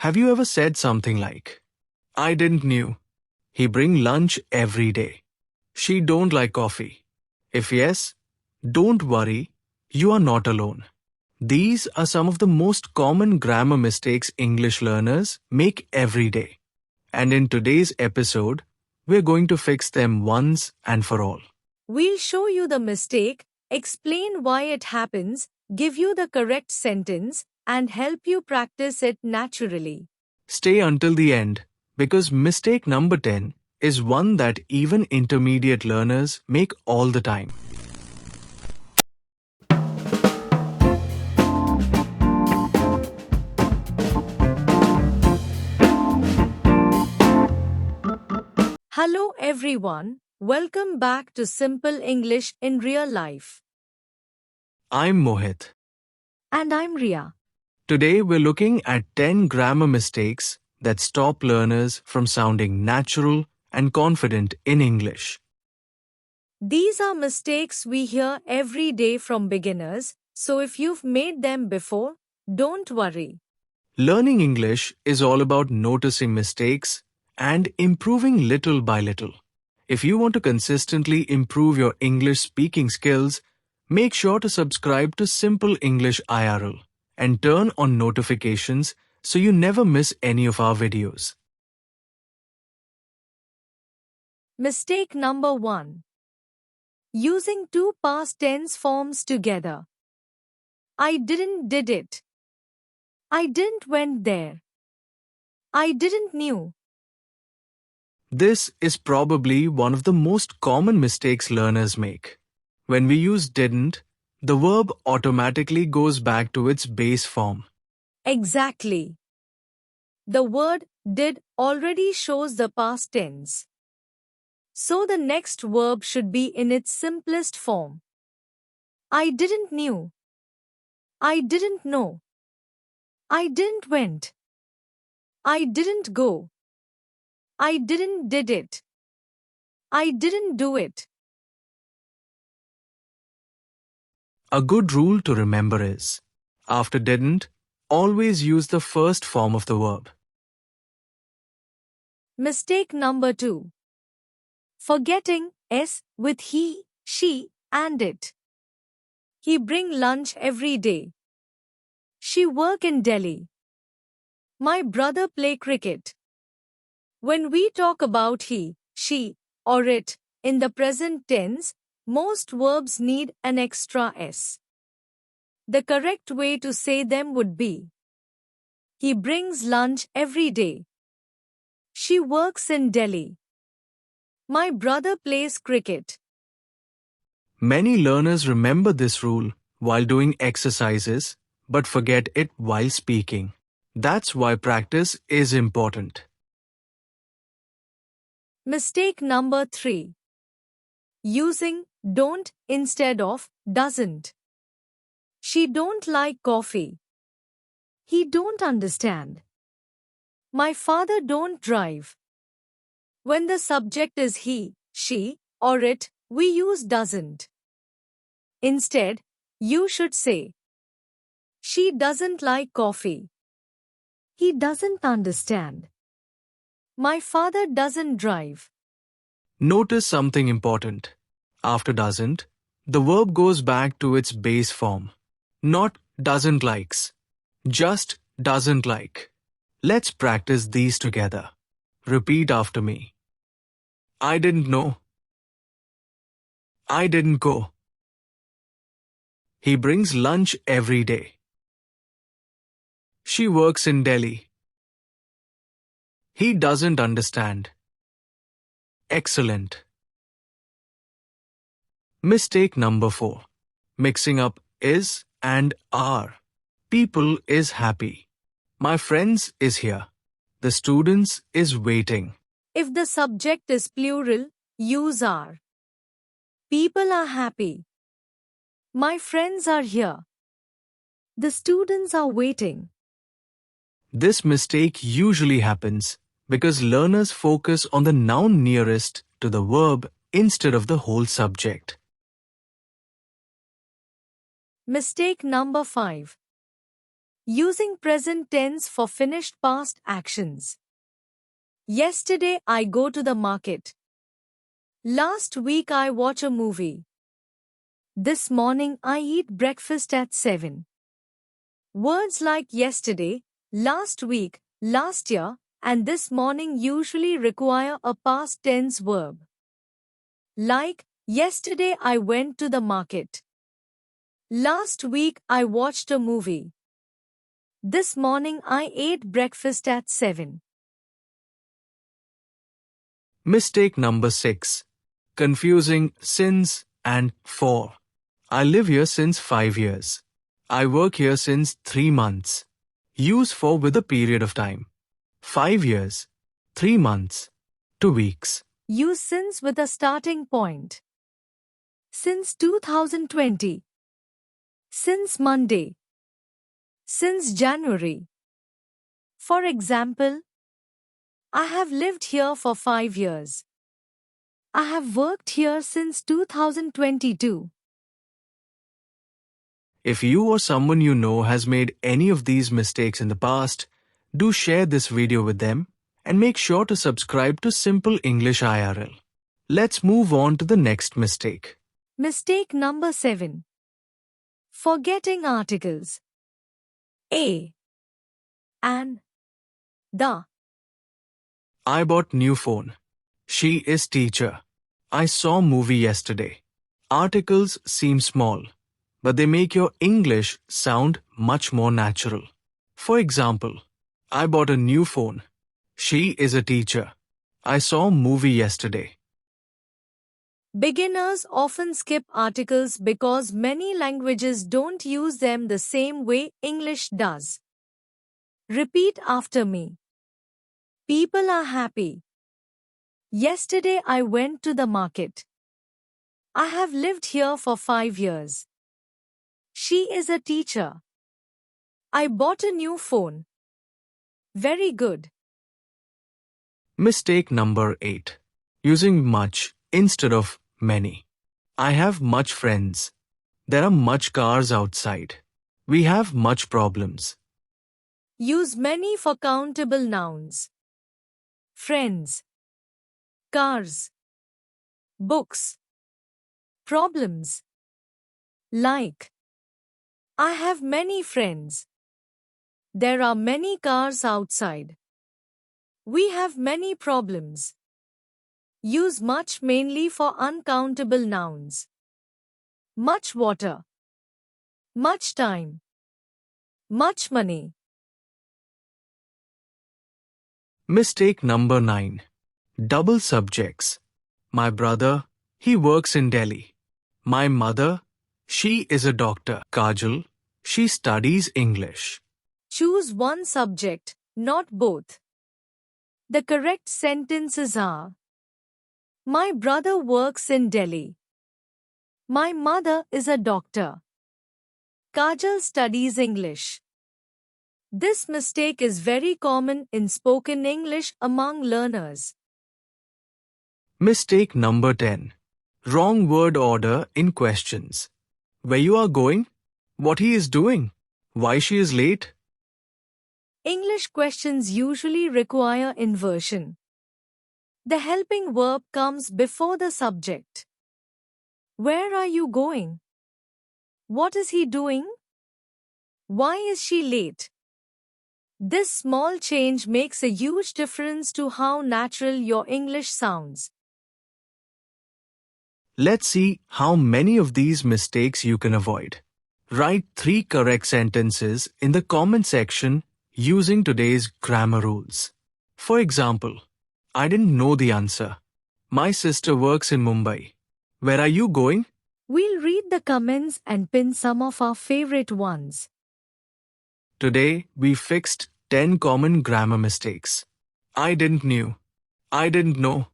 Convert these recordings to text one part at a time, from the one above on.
Have you ever said something like, I didn't knew. He bring lunch every day. She don't like coffee. If yes, don't worry, you are not alone. These are some of the most common grammar mistakes English learners make every day. And in today's episode, we're going to fix them once and for all. We'll show you the mistake, explain why it happens, give you the correct sentence, and help you practice it naturally. Stay until the end, because mistake number 10 is one that even intermediate learners make all the time. Hello everyone, welcome back to Simple English in Real Life. I'm Mohit. And I'm Ria. Today we're looking at 10 grammar mistakes that stop learners from sounding natural and confident in English. These are mistakes we hear every day from beginners, so if you've made them before, don't worry. Learning English is all about noticing mistakes and improving little by little. If you want to consistently improve your English speaking skills, make sure to subscribe to Simple English IRL and turn on notifications so you never miss any of our videos. Mistake number 1. Using two past tense forms together. I didn't did it. I didn't went there. I didn't knew. This is probably one of the most common mistakes learners make. When we use didn't, the verb automatically goes back to its base form. Exactly. The word did already shows the past tense. So the next verb should be in its simplest form. I didn't knew. I didn't know. I didn't went. I didn't go. I didn't did it. I didn't do it. A good rule to remember is, after didn't, always use the first form of the verb. Mistake number 2. Forgetting S with he, she, and it. He bring lunch every day. She work in Delhi. My brother play cricket. When we talk about he, she, or it, in the present tense, most verbs need an extra S. The correct way to say them would be, he brings lunch every day. She works in Delhi. My brother plays cricket. Many learners remember this rule while doing exercises but forget it while speaking. That's why practice is important. Mistake number 3. Using don't instead of doesn't. She don't like coffee. He don't understand. My father don't drive. When the subject is he, she, or it, we use doesn't. Instead, you should say, she doesn't like coffee. He doesn't understand. My father doesn't drive. Notice something important. After doesn't, the verb goes back to its base form. Not doesn't likes. Just doesn't like. Let's practice these together. Repeat after me. I didn't know. I didn't go. He brings lunch every day. She works in Delhi. He doesn't understand. Excellent. Mistake number 4. Mixing up is and are. People is happy. My friends is here. The students is waiting. If the subject is plural, use are. People are happy. My friends are here. The students are waiting. This mistake usually happens because learners focus on the noun nearest to the verb instead of the whole subject. Mistake number 5. Using present tense for finished past actions. Yesterday I go to the market. Last week I watch a movie. This morning I eat breakfast at 7. Words like yesterday, last week, last year, and this morning usually require a past tense verb. Like, yesterday I went to the market. Last week I watched a movie. This morning I ate breakfast at 7. Mistake number 6. Confusing since and for. I live here since 5 years. I work here since 3 months. Use for with a period of time. 5 years, 3 months, 2 weeks. Use since with a starting point. Since 2020. Since Monday. Since January. For example, I have lived here for 5 years. I have worked here since 2022. If you or someone you know has made any of these mistakes in the past, do share this video with them and make sure to subscribe to Simple English IRL. Let's move on to the next mistake. Mistake number 7. Forgetting articles. A. An. The. I bought new phone. She is teacher. I saw movie yesterday. Articles seem small, but they make your English sound much more natural. For example, I bought a new phone. She is a teacher. I saw movie yesterday. Beginners often skip articles because many languages don't use them the same way English does. Repeat after me. People are happy. Yesterday I went to the market. I have lived here for 5 years. She is a teacher. I bought a new phone. Very good. Mistake number 8. Using much instead of many. I have much friends. There are much cars outside. We have much problems. Use many for countable nouns. Friends. Cars. Books. Problems. Like. I have many friends. There are many cars outside. We have many problems. Use much mainly for uncountable nouns. Much water. Much time. Much money. Mistake number 9. Double subjects. My brother, he works in Delhi. My mother, she is a doctor. Kajal, she studies English. Choose one subject, not both. The correct sentences are: My brother works in Delhi. My mother is a doctor. Kajal studies English. This mistake is very common in spoken English among learners. Mistake number 10. Wrong word order in questions. Where you are going? What he is doing? Why she is late? English questions usually require inversion. The helping verb comes before the subject. Where are you going? What is he doing? Why is she late? This small change makes a huge difference to how natural your English sounds. Let's see how many of these mistakes you can avoid. Write 3 correct sentences in the comment section using today's grammar rules. For example, I didn't know the answer. My sister works in Mumbai. Where are you going? We'll read the comments and pin some of our favorite ones. Today, we fixed 10 common grammar mistakes. I didn't knew. I didn't know.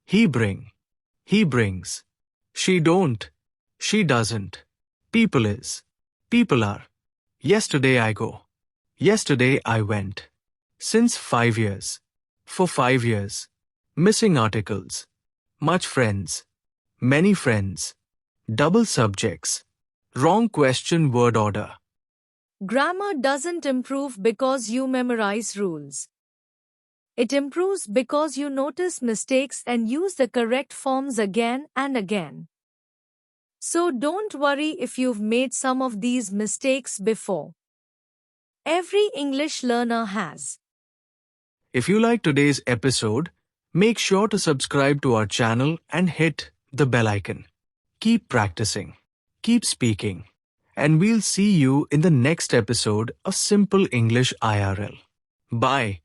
He bring. He brings. She don't. She doesn't. People is. People are. Yesterday I go. Yesterday I went. Since 5 years. For 5 years. Missing articles. Much friends. Many friends. Double subjects. Wrong question word order. Grammar doesn't improve because you memorize rules. It improves because you notice mistakes and use the correct forms again and again. So don't worry if you've made some of these mistakes before. Every English learner has. If you like today's episode, make sure to subscribe to our channel and hit the bell icon. Keep practicing, keep speaking, and we'll see you in the next episode of Simple English IRL. Bye.